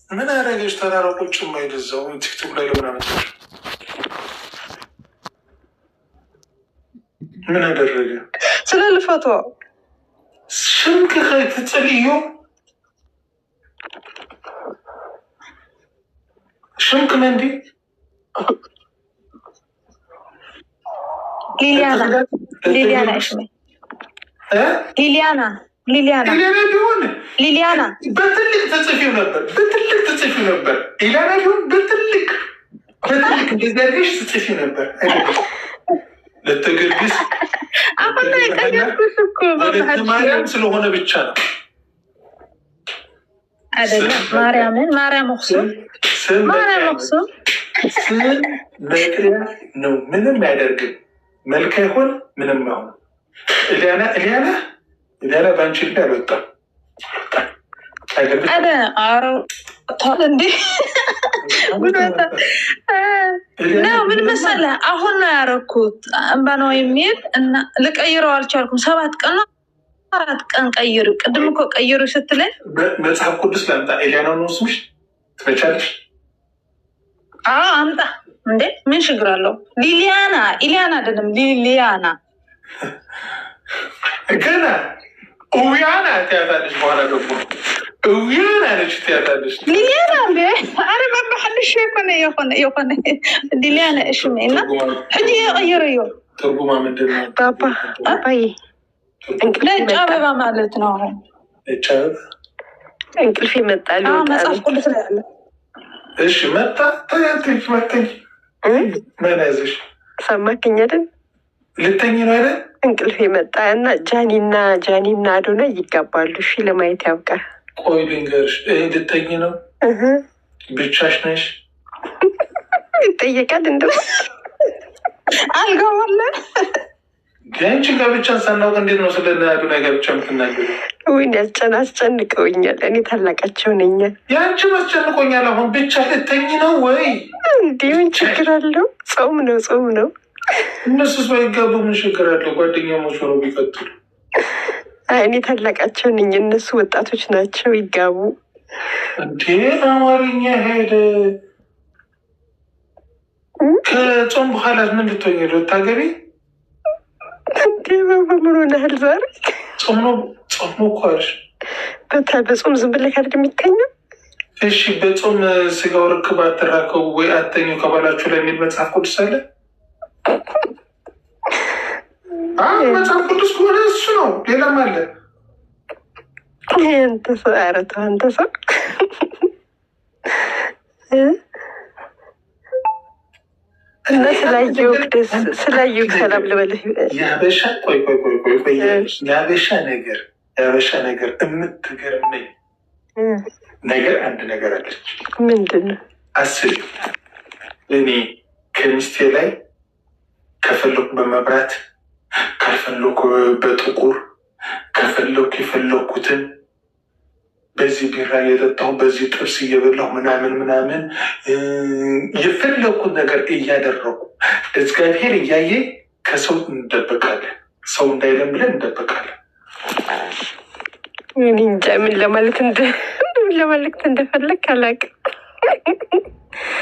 ምን አደረገች? ተራራቆች የማይደዛው ቲክቶክ ላይ ለምን አመጣች? ምን አደረገ? ስለ ልፈቷ ሽምቅ ትጸልዮ ሽምቅ መንዲ ሊሊያና ሊሊያና በትልቅ ተጽፊው ነበር። ኢላና ቢሆን በትልቅ እንደዚያሽ ትጽፊው ነበር። ለተገርግስ አሁን ላይ ቀየርኩሽ እኮ ማርያም ስለሆነ ብቻ ነው አይደለም። ማርያም እክሱም ስም መጥሪያ ነው። ምንም አያደርግም። መልክ አይሆን ምንም አይሆን። ኢሊያና በአንቺ ልብ አልወጣም። ምን መሰለህ አሁን ነው ያደረኩት። እንባ ነው የሚል እና ልቀይረው አልቻልኩም። 7 ቀን ነው 4 ቀን ቀይሩ። ቅድም እኮ ቀይሩ ስትለኝ መጽሐፍ ቅዱስ ላምጣ። ኢሊያና ነው ስምሽ? ትመቻለሽ? አምጣ እንዴ፣ ምን ችግር አለው? ኢሊያና አይደለም ሊሊያና ገና እውያና ትያታለሽ። በኋላ ደግሞ እውያና ነች ትያታለሽ። ሊሊያና እንዴ አረ በባህልሽ የሆነ ሊሊያና እሺ እና ሕጂ የቀይረዮ ትርጉማ ምንድን ነው? ባባ አባዬ ነጭ አበባ ማለት ነው። ነጭ አበባ እንቅልፍ ይመጣል። መጽሐፍ ቅዱስ ላይ ያለ እሺ መጣ ተያትሽ መጣኝ። ምን ያዘሽ? ሰማከኝ አይደል? ልተኝ ነው አይደል? እንቅልፍ ይመጣ እና ጃኒና አዶናይ ይጋባሉ። እሺ ለማየት ያብቃል። ቆይ ልንገርሽ፣ ልተኝ ነው? ብቻሽ ነሽ? ይጠየቃል እንደው አልገባለ ያንቺ ጋብቻን ሳናውቅ እንዴት ነው ስለ አዶናይ ጋብቻ የምትናገሩ? ወይኔ አስጨንቀውኛል። እኔ ታላቃቸው ነኝ። ያንቺ አስጨንቆኛል። አሁን ብቻ ልተኝ ነው ወይ? እንዲህ ምን ችግር አለው? ጾም ነው። እነሱስ ባይጋቡ ምን ችግር አለው? ጓደኛሞች ሆነው ቢቀጥሉ። እኔ ታላቃቸው ነኝ፣ እነሱ ወጣቶች ናቸው። ይጋቡ እንዴ? አማርኛ ሄደ። ከጾም በኋላ ምን ልትሆኝ ነው? ታገቢ እንዴ? በምን ሆነሃል ዛሬ? ጾም ነው እኮ አልሽ። በጾም ዝም ብለህ አይደል የሚተኛው? እሺ በጾም ስጋው ርክብ አትራከቡ ወይ አተኙ ከባላችሁ ላይ የሚል መጽሐፍ ቅዱስ አለ። መጽሐፍ ቅዱስ ከሆነ እሱ ነው። ሌላም አለ። አንተ ሰው እና ስላየሁ ሰላም ልበልህ። የሀበሻ ነገር የምትገርመኝ ነገር አንድ ነገር አለች። ምንድን ነው? አስቢ። እኔ ከሚስቴ ላይ ከፈለኩ በመብራት ካልፈለኩ በጥቁር ከፈለኩ የፈለኩትን በዚህ ቢራ እየጠጣሁ በዚህ ጥብስ እየበላሁ ምናምን የፈለኩት ነገር እያደረጉ እግዚአብሔር እያየ ከሰው እንደበቃለን። ሰው እንዳይለም ብለን እንደበቃለን። እንጃ ምን ለማለት እንደፈለግ አላውቅም።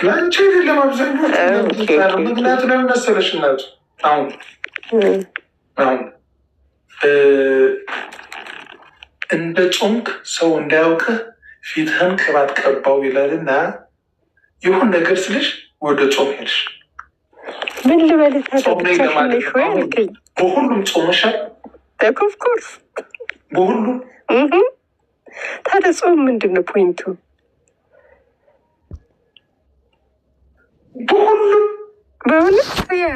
ለአንቺ አይደለም አብዛኛው ምክንያቱ ለምን መሰለሽ እናቱ አሁን እንደ ጾምክ ሰው እንዳያውቅህ ፊትህን ቅባት ቀባው ይላልና የሆን ነገር ስልሽ ወደ ጾም ሄድሽ። ምን ልበልህ ታዲያ? በሁሉም ጾመሻል? ኦፍኮርስ በሁሉም። ታዲያ ጾም ምንድን ነው ፖይንቱ? በሁሉም በእውነት ያ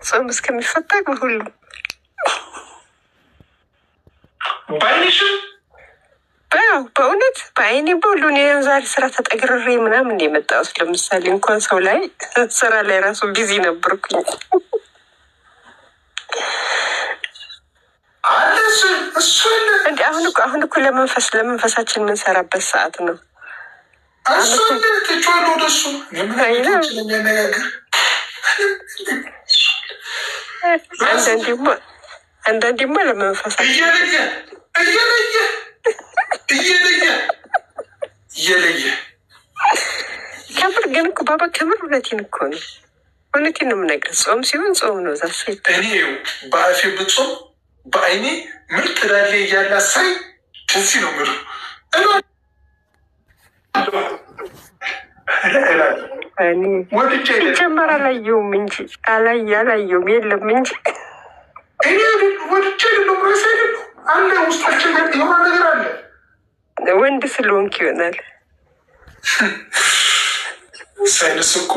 ጾም እስከሚፈታ በሁሉም ባይንሽም በእውነት በአይኔ በሁሉ ዛሬ ስራ ተጠግርሬ ምናምን የመጣሁት። ለምሳሌ እንኳን ሰው ላይ ስራ ላይ ራሱ ቢዚ ነበርኩኝ። እንዲ አሁን እኮ ለመንፈሳችን የምንሰራበት ሰዓት ነው። አንዳንዴማ ለመንፈሳችን እየለየ ግን እኮ ባባ ከምር እውነቴን እኮ ነው። እውነቴን ነው የምነግርህ። ጾም ሲሆን ጾም ነው። ዛስ እኔ በአፌ ብጾም በአይኔ ምርጥ ዳሌ እያላሳይ ደስ ነው ምሩ ጀመር አላየውም እንጂ አላየውም የለም እንጂ እኔ ወድጄ ነው ራሴ አለ ውስጣችን የሆነ ነገር አለ። ወንድ ስለሆንክ ይሆናል። ሳይንስ እኮ